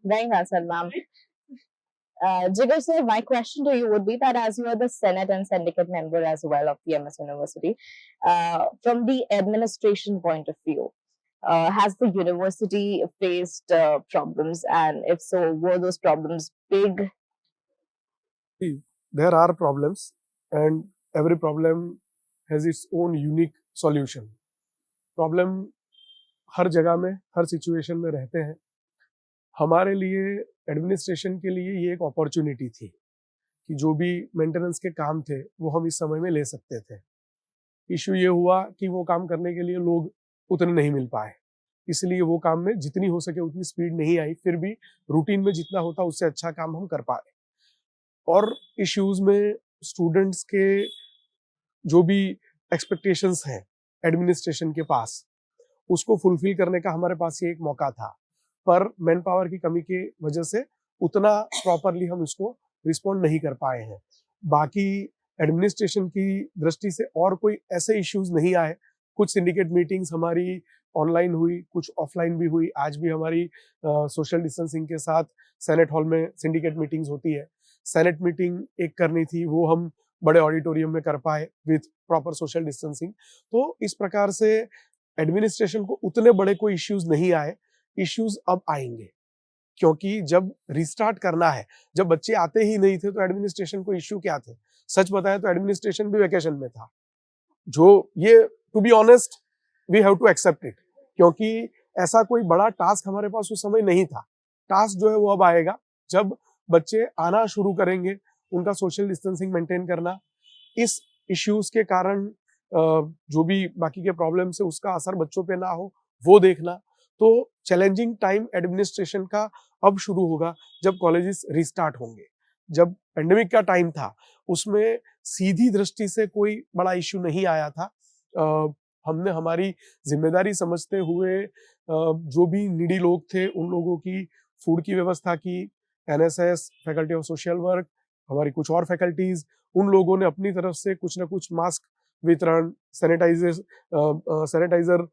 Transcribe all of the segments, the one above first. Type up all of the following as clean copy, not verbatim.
Very well said, ma'am. Jigar sir, my question to you would be that as you are the Senate and Syndicate member as well of PMS University, from the administration point of view, has the university faced problems? And if so, were those problems big? There are problems, and every problem has its own unique solution. Problem हर जगह में, हर situation में रहते हैं. हमारे लिए administration के लिए ये एक अपॉर्चुनिटी थी कि जो भी मेंटेनेंस के काम थे वो हम इस समय में ले सकते थे. इशू ये हुआ कि वो काम करने के लिए लोग उतने नहीं मिल पाए, इसलिए वो काम में जितनी हो सके उतनी स्पीड नहीं आई. फिर भी रूटीन में जितना होता उससे अच्छा काम हम कर पाए. और इश्यूज में स्टूडेंट्स के जो भी एक्सपेक्टेशंस हैं एडमिनिस्ट्रेशन के पास, उसको फुलफिल करने का हमारे पास ये एक मौका था. पर मैन पावर की कमी की वजह से उतना प्रॉपरली हम इसको रिस्पॉन्ड नहीं कर पाए हैं. बाकी एडमिनिस्ट्रेशन की दृष्टि से और कोई ऐसे इश्यूज नहीं आए. कुछ सिंडिकेट मीटिंग्स हमारी ऑनलाइन हुई, कुछ ऑफलाइन भी हुई. आज भी हमारी सोशल डिस्टेंसिंग के साथ सेनेट हॉल में सिंडिकेट मीटिंग्स होती है. सेनेट मीटिंग एक करनी थी, वो हम बड़े ऑडिटोरियम में कर पाए विथ प्रॉपर सोशल डिस्टेंसिंग. तो इस प्रकार से एडमिनिस्ट्रेशन को उतने बड़े कोई इश्यूज नहीं आए. इश्यूज अब आएंगे, क्योंकि जब रिस्टार्ट करना है, जब बच्चे आते ही नहीं थे तो एडमिनिस्ट्रेशन को इश्यू क्या थे? सच बताया तो एडमिनिस्ट्रेशन भी वेकेशन में था. जो ये to be honest we have to accept it, क्योंकि ऐसा कोई बड़ा टास्क हमारे पास उस समय नहीं था. टास्क जो है वो अब आएगा जब बच्चे आना शुरू करेंगे. उनका सोशल डिस्टेंसिंग मेंटेन करना, इस इश्यूज के कारण जो भी बाकी के प्रॉब्लम से उसका असर बच्चों पे ना हो वो देखना. तो चैलेंजिंग टाइम एडमिनिस्ट्रेशन का अब शुरू होगा जब कॉलेजेस रिस्टार्ट होंगे. जब पेंडेमिक का टाइम था उसमें सीधी दृष्टि से कोई बड़ा इश्यू नहीं आया था. हमने हमारी जिम्मेदारी समझते हुए जो भी नीडी लोग थे उन लोगों की फूड की व्यवस्था की. NSS, faculty of social work, हमारी कुछ और फैकल्टीज, उन लोगों ने अपनी तरफ से कुछ ना कुछ मास्क वितरण, सैनिटाइजर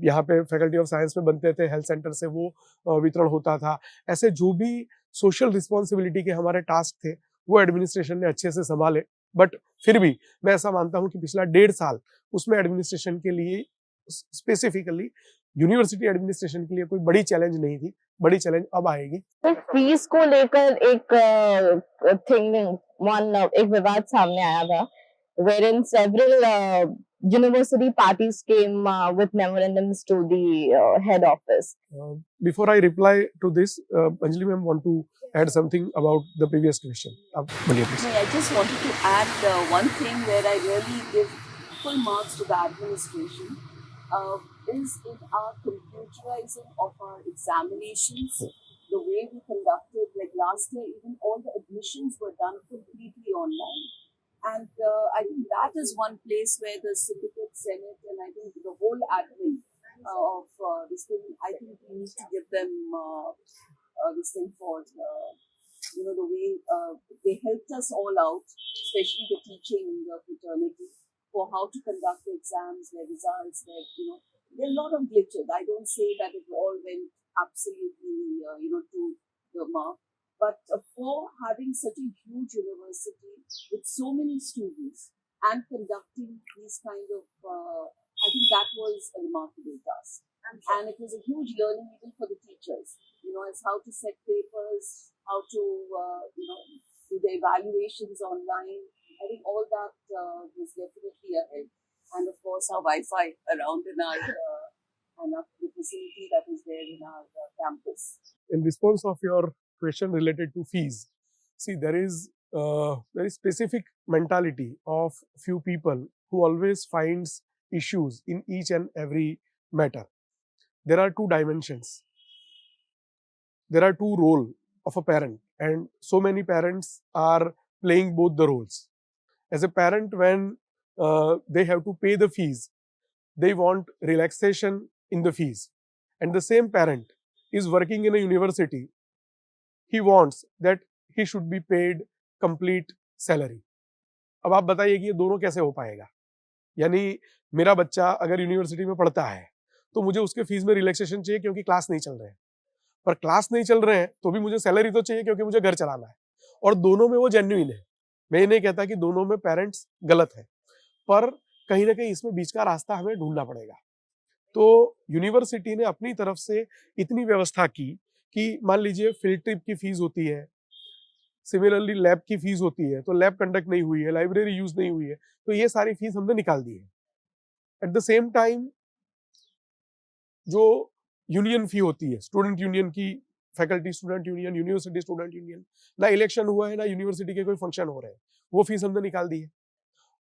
यहाँ पे फैकल्टी ऑफ साइंस में बनते थे, हेल्थ सेंटर से वो वितरण होता था. ऐसे जो भी सोशल रिस्पॉन्सिबिलिटी के हमारे टास्क थे वो एडमिनिस्ट्रेशन ने अच्छे से संभाले. बट फिर भी मैं ऐसा मानता हूँ कि पिछला 1.5 साल उसमें एडमिनिस्ट्रेशन के लिए, स्पेसिफिकली यूनिवर्सिटी एडमिनिस्ट्रेशन के लिए कोई बड़ी चैलेंज नहीं थी. बड़ी चैलेंज अब आएगी. तो फीस को लेकर एक एक विवाद सामने आया था, wherein several university parties came with memorandums to the head office. Before I reply to this, Anjali ma'am want to add something about the previous question. Boलिए please. I just wanted to add one thing where I really give full marks to the administration is in our computerizing of our examinations, the way we conducted, like last year, even all the admissions were done completely online. And I think that is one place where the syndicate, senate, and I think the whole admin of this thing, I think we need to give them this thing for, the way they helped us all out, especially the teaching fraternity, for how to conduct the exams, their results, there are a lot of glitches. I don't say that it all went absolutely, to the mark. But for having such a huge university with so many students and conducting these kind of, I think that was a remarkable task. And it was a huge learning even for the teachers, as how to set papers, how to, do the evaluations online. I think all that was definitely a help. And of course, our Wi-Fi around in our the facility that is there in our campus. In response of your question related to fees, see, there is very specific mentality of few people who always finds issues in each and every matter. There are two dimensions. There are two roles of a parent, and so many parents are playing both the roles. As a parent, when they have to pay the fees, they want relaxation in the fees. And the same parent is working in a university. He wants that he should be paid complete salary. अब आप बताइए कि ये दोनों कैसे हो पाएगा? यानी मेरा बच्चा अगर यूनिवर्सिटी में पढ़ता है तो मुझे उसके फीस में रिलैक्सेशन चाहिए क्योंकि क्लास नहीं चल रहे हैं. पर क्लास नहीं चल रहे हैं तो भी मुझे सैलरी तो चाहिए क्योंकि मुझे घर चलाना है। और दोनों में वो जेन्युइन है, मैं ये नहीं कहता कि दोनों में पेरेंट्स गलत है, पर कहीं ना कहीं इसमें बीच का रास्ता हमें ढूंढना पड़ेगा। तो यूनिवर्सिटी ने अपनी तरफ से इतनी व्यवस्था की कि मान लीजिए फील्ड ट्रिप की फीस होती है, सिमिलरली लैब की फीस होती है, तो लैब कंडक्ट नहीं हुई है, लाइब्रेरी यूज नहीं हुई है, तो ये सारी फीस हमने निकाल दी है। एट द सेम टाइम जो यूनियन फी होती है, स्टूडेंट यूनियन की, faculty student union, university student union, ना इलेक्शन हुआ है ना यूनिवर्सिटी के कोई फंक्शन हो रहे हैं, वो फीस हमने निकाल दी है।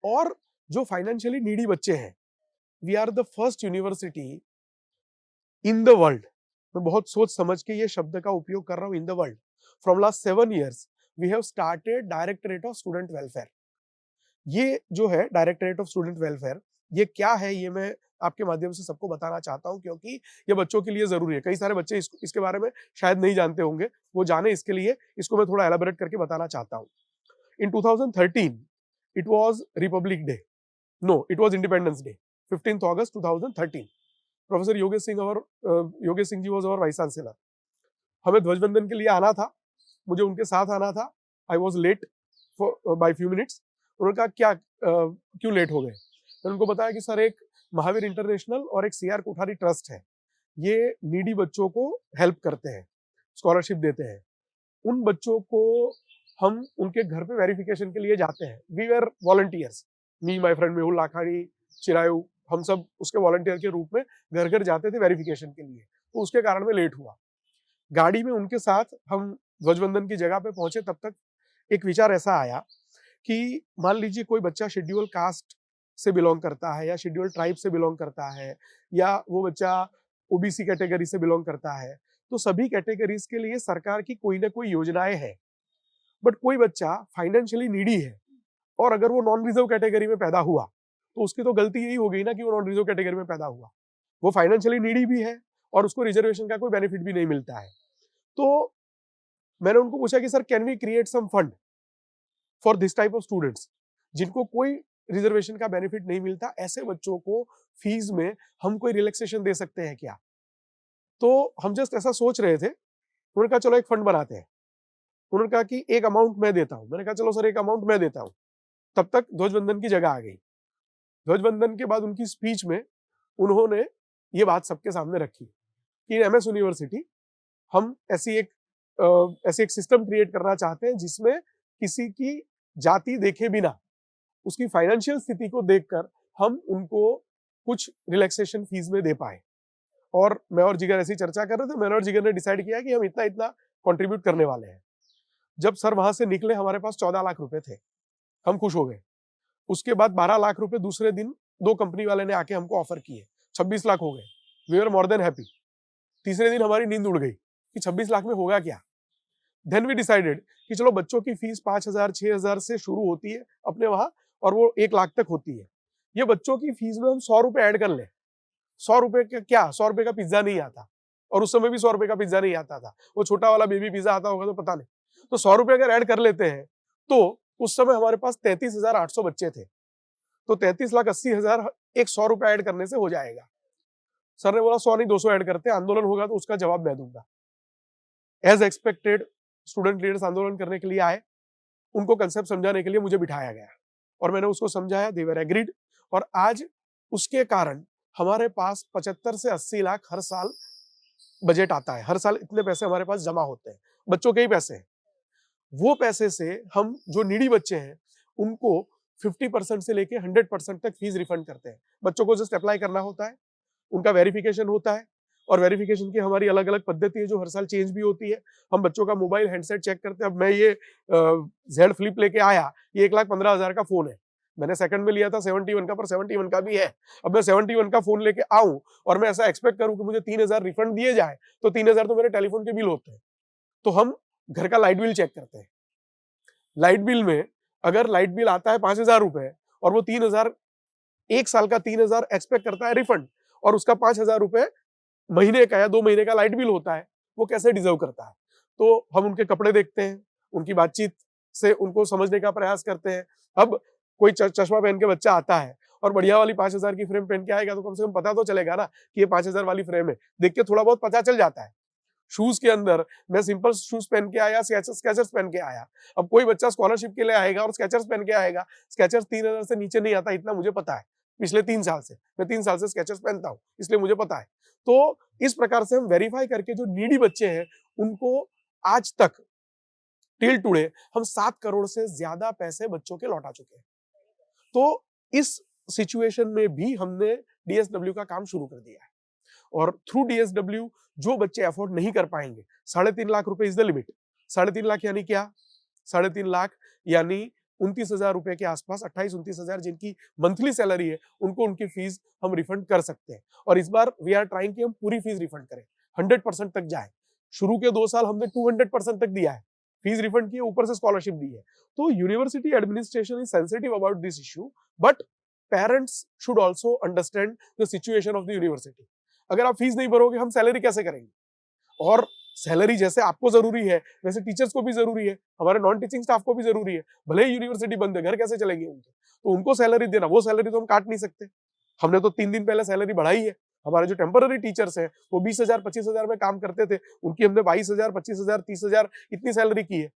और जो फाइनेंशियली नीडी बच्चे हैं, we are the first university in the world, मैं बहुत सोच समझ के ये शब्द का उपयोग कर रहा हूं, in the world, from last 7 years we have started directorate of student welfare. ये जो है डायरेक्टरेट ऑफ स्टूडेंट वेलफेयर, ये क्या है ये मैं आपके माध्यम से सबको बताना चाहता हूं, क्योंकि ये बच्चों के लिए जरूरी है। कई सारे बच्चे इसके बारे में शायद नहीं जानते होंगे, वो जाने इसके लिए इसको मैं थोड़ा एलाबोरेट करके बताना चाहता हूं। In 2013 it was republic day, no it was independence day, 15 अगस्त 2013। Professor Yogesh Singh ji was our vice chancellor. हमें ध्वजवंदन के लिए आना था, मुझे उनके साथ आना था। I was late by few minutes. उन्होंने कहा क्या क्यों लेट हो गए? मैंने उनको बताया कि सर एक महावीर इंटरनेशनल और एक CR कोठारी ट्रस्ट है, ये नीडी बच्चों को हेल्प करते हैं, स्कॉलरशिप देते हैं। उन बच्चों को हम उनके घर पे वेरिफिकेशन के लिए जाते हैं। We were volunteers, me my friend Mehul Lakhadi, Chirayu, हम सब उसके वॉलंटियर के रूप में घर घर जाते थे वेरिफिकेशन के लिए, तो उसके कारण में लेट हुआ। गाड़ी में उनके साथ हम ध्वजवंदन की जगह पे पहुंचे, तब तक एक विचार ऐसा आया कि मान लीजिए कोई बच्चा शेड्यूल कास्ट से बिलोंग करता है या शेड्यूल ट्राइब से बिलोंग करता है या वो बच्चा OBC कैटेगरी से बिलोंग करता है, तो सभी कैटेगरीज के लिए सरकार की कोई ना कोई योजनाएं हैं। बट कोई बच्चा फाइनेंशियली नीडी है और अगर वो नॉन रिजर्व कैटेगरी में पैदा हुआ तो उसकी तो गलती यही हो गई ना कि वो नॉन रिजर्व कैटेगरी में पैदा हुआ। वो फाइनेंशियली नीडी भी है और उसको रिजर्वेशन का कोई बेनिफिट भी नहीं मिलता है। तो मैंने उनको पूछा कि sir can we create some fund for this type of students, जिनको कोई रिजर्वेशन का बेनिफिट नहीं मिलता, ऐसे बच्चों को फीस में हम कोई रिलैक्सेशन दे सकते हैं क्या? तो हम जस्ट ऐसा सोच रहे थे। उन्होंने कहा चलो एक फंड बनाते हैं। उन्होंने कहा कि एक अमाउंट मैं देता हूं। मैंने कहा चलो सर एक अमाउंट मैं देता हूं। तब तक ध्वजवंदन की जगह आ गई। ध्वजवंदन के बाद उनकी स्पीच में उन्होंने ये बात सबके सामने रखी कि MS यूनिवर्सिटी हम ऐसी एक सिस्टम क्रिएट करना चाहते हैं जिसमें किसी की जाति देखे बिना, उसकी फाइनेंशियल स्थिति को देखकर हम उनको कुछ रिलैक्सेशन फीस में दे पाए। और मैं और जिगर ऐसी चर्चा कर रहे थे, मैंने और जिगर ने डिसाइड किया कि हम इतना इतना कंट्रीब्यूट करने वाले हैं। जब सर वहां से निकले हमारे पास 14 लाख रुपए थे, हम खुश हो गए। उसके बाद 12 लाख रुपए दूसरे दिन 2 कंपनी वाले ने आके हमको ऑफर किए, 26 लाख हो गए। We are more than happy. तीसरे दिन हमारी नींद उड़ गई कि 26 लाख में होगा क्या। देन वी डिसाइडेड कि चलो बच्चों की फीस 5,000 6,000 से शुरू होती है अपने वहां और वो 1 लाख तक होती है। ये बच्चों की फीस में हम 100 रुपए ऐड कर ले। 100 रुपए का क्या, 100 रुपए का पिज्जा नहीं आता, और उस समय भी 100 रुपए का पिज्जा नहीं आता था। वो छोटा वाला बेबी पिज्जा आता होगा तो पता नहीं। तो 100 रुपए अगर ऐड कर लेते हैं तो उस समय हमारे पास 33,800 बच्चे थे, तो 33,80,000 एक 100 रुपए ऐड करने से हो जाएगा। सर ने बोला 100 नहीं 200 ऐड करते, आंदोलन होगा तो उसका जवाब मैं दूंगा। एज एक्सपेक्टेड स्टूडेंट लीडर्स आंदोलन करने के लिए आए, उनको कंसेप्ट समझाने के लिए मुझे बिठाया गया और मैंने उसको समझाया, दे वर एग्रीड। और आज उसके कारण हमारे पास 75 से 80 लाख हर साल बजट आता है। हर साल इतने पैसे हमारे पास जमा होते हैं, बच्चों के ही पैसे हैं। वो पैसे से हम जो नीडी बच्चे हैं उनको 50% से लेके 100% तक फीस रिफंड करते हैं। बच्चों को जस्ट अप्लाई करना होता है, उनका वेरिफिकेशन होता है, और वेरिफिकेशन की हमारी अलग अलग पद्धति है जो हर साल चेंज भी होती है। हम बच्चों का मोबाइल हैंडसेट चेक करते हैं। अब मैं ये Z Flip लेके आया, ये 1,15,000 का फोन है। मैंने सेकंड में लिया था 71 का, पर 71 का भी है। अब मैं 71 का फोन लेके आऊं और मैं ऐसा एक्सपेक्ट करूं कि मुझे 3,000 रिफंड दिए जाए, तो 3,000 तो मेरे टेलीफोन के बिल होते हैं। तो हम घर का लाइट बिल चेक करते हैं। लाइट बिल में अगर लाइट बिल आता है 5,000 रुपए और वो 3,000, एक साल का 3,000 एक्सपेक्ट करता है रिफंड, और उसका 5,000 रुपए महीने का या 2 महीने का लाइट बिल होता है, वो कैसे डिजर्व करता है। तो हम उनके कपड़े देखते हैं, उनकी बातचीत से उनको समझने का प्रयास करते हैं। अब कोई चश्मा पहन के बच्चा आता है और बढ़िया वाली 5,000 की फ्रेम पहन के आएगा तो कम से कम पता तो चलेगा ना कि ये 5,000 वाली फ्रेम है। देख के थोड़ा बहुत पता चल जाता है। शूज के अंदर मैं सिंपल शूज पहन के आया, स्केचर्स पहन के आया। अब कोई बच्चा स्कॉलरशिप के लिए आएगा और स्केचर्स पहन के आएगा, स्केचर्स 3000 से नीचे नहीं आता, इतना मुझे पता है। पिछले 3 साल से मैं 3 साल से स्केचर्स पहनता हूँ, इसलिए मुझे पता है। तो इस प्रकार से हम वेरीफाई करके जो नीडी बच्चे हैं उनको आज तक टिल टुडे हम 7 करोड़ से ज्यादा पैसे बच्चों के लौटा चुके हैं। तो इस सिचुएशन में भी हमने डीएसडब्ल्यू का काम शुरू कर दिया है और थ्रू डीएसडब्ल्यू जो बच्चे अफोर्ड नहीं कर पाएंगे, 3.5 लाख रुपए इज द लिमिट। 3.5 लाख यानी क्या? 3.5 लाख यानी 29,000 रुपए के आसपास, 28-29,000 जिनकी मंथली सैलरी है, उनको उनकी फीस हम रिफंड कर सकते हैं। और इस बार वी आर ट्राइंग कि हम पूरी फीस रिफंड करें, 100% तक जाए। शुरू के 2 साल हमने 200% तक दिया है, फीस रिफंड की, ऊपर से स्कॉलरशिप दी है। तो university administration is sensitive about this issue, but parents should also understand the situation of the university. अगर आप फीस नहीं भरोगे, हम सैलरी कैसे करेंगे? और सैलरी जैसे आपको जरूरी है, वैसे टीचर्स को भी जरूरी है, हमारे नॉन टीचिंग स्टाफ को भी जरूरी है। भले ही यूनिवर्सिटी बंद है, घर कैसे चलेंगे उनके? तो उनको सैलरी देना, वो सैलरी तो हम काट नहीं सकते। हमने तो 3 दिन पहले सैलरी बढ़ाई है। हमारे जो टेम्पररी टीचर्स हैं, वो 20,000 25,000 में काम करते थे, उनकी हमने 22,000 25,000 30,000 इतनी सैलरी की है।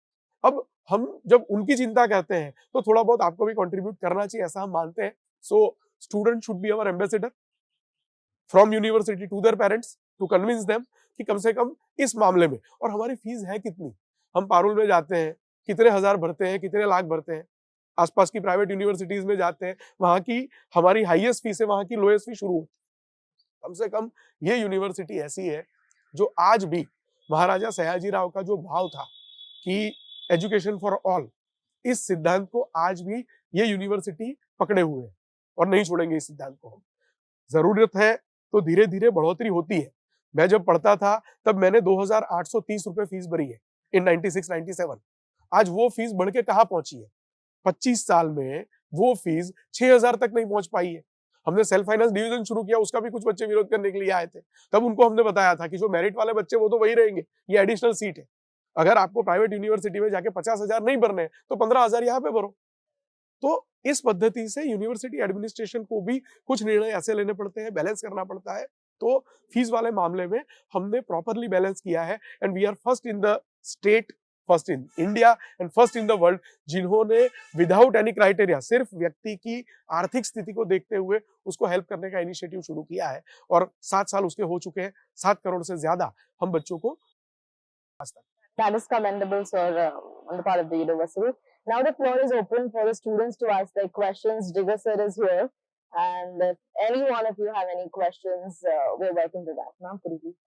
अब हम जब उनकी चिंता करते हैं, तो थोड़ा बहुत आपको भी कंट्रीब्यूट करना चाहिए, ऐसा हम मानते हैं। So student should be our ambassador from university to their parents to convince them कि कम से कम इस मामले में। और हमारी फीस है कितनी? हम पारुल में जाते हैं, कितने हजार भरते हैं, कितने लाख भरते हैं। आसपास की प्राइवेट यूनिवर्सिटीज में जाते हैं, वहां की हमारी हाईएस्ट फीस है, वहां की लोएस्ट फीस शुरू होती है। कम से कम ये यूनिवर्सिटी ऐसी है जो आज भी महाराजा सयाजीराव का जो भाव था कि एजुकेशन फॉर ऑल, इस सिद्धांत को आज भी ये यूनिवर्सिटी पकड़े हुए है और नहीं छोड़ेंगे इस सिद्धांत को। जरूरत है तो धीरे धीरे बढ़ोतरी होती है। मैं जब पढ़ता था तब मैंने 2,830 रुपए फीस भरी है इन 96-97। आज वो फीस बढ़ के कहां पहुंची है? 25 साल में वो फीस 6,000 तक नहीं पहुंच पाई है। हमने सेल्फ फाइनेंस डिवीजन शुरू किया, उसका भी कुछ बच्चे विरोध करने के लिए आए थे। तब उनको हमने बताया था कि जो मेरिट वाले बच्चे वो तो वही रहेंगे, ये एडिशनल सीट है। अगर आपको प्राइवेट यूनिवर्सिटी में जाके 50,000 नहीं भरने तो 15,000 यहाँ पे भरो। तो इस पद्धति से यूनिवर्सिटी एडमिनिस्ट्रेशन को भी कुछ निर्णय ऐसे लेने पड़ते हैं, बैलेंस करना पड़ता है। तो फीस वाले मामले में हमने प्रॉपरली बैलेंस किया है and we are first in the state, first in India and first in the world, जिन्होंने विदाउट एनी क्राइटेरिया, सिर्फ व्यक्ति की आर्थिक स्थिति को देखते हुए उसको हेल्प करने का इनिशिएटिव शुरू किया है। और 7 साल उसके हो चुके हैं, 7 करोड़ से ज्यादा हम बच्चों को आज तक। That is commendable, sir, on the part of the university. Now the floor is open for the students to ask their questions. Jigar sir is here, and if any one of you have any questions, we're welcome to that. Ma'am, could you please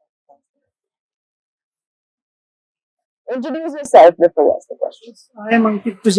introduce yourself before you ask the questions? I am Ankit Pujari.